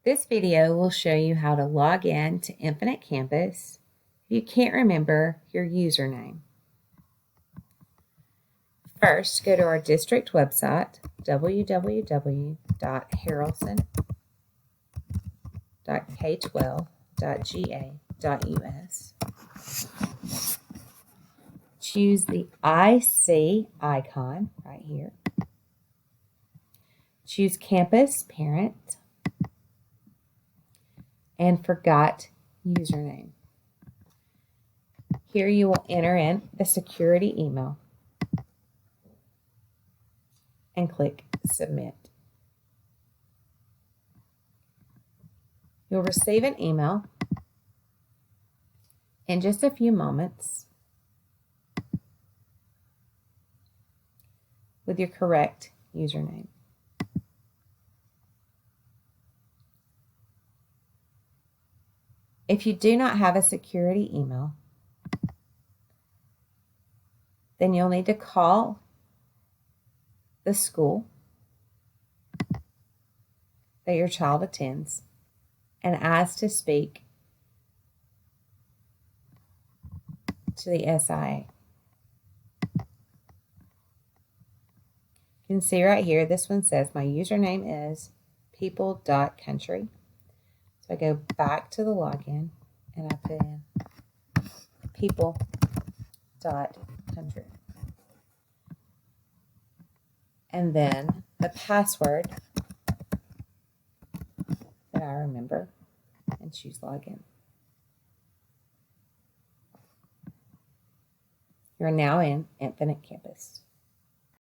This video will show you how to log in to Infinite Campus if you can't remember your username. First, go to our district website, www.harrelson.k12.ga.us. Choose the IC icon right here. Choose Campus Parent and Forgot Username. Here you will enter in the security email and click Submit. You'll receive an email in just a few moments with your correct username. If you do not have a security email, then you'll need to call the school that your child attends and ask to speak to the SIA. You can see right here, this one says my username is people.country. So I go back to the login and I put in people.country. And then the password that I remember and choose login. You're now in Infinite Campus.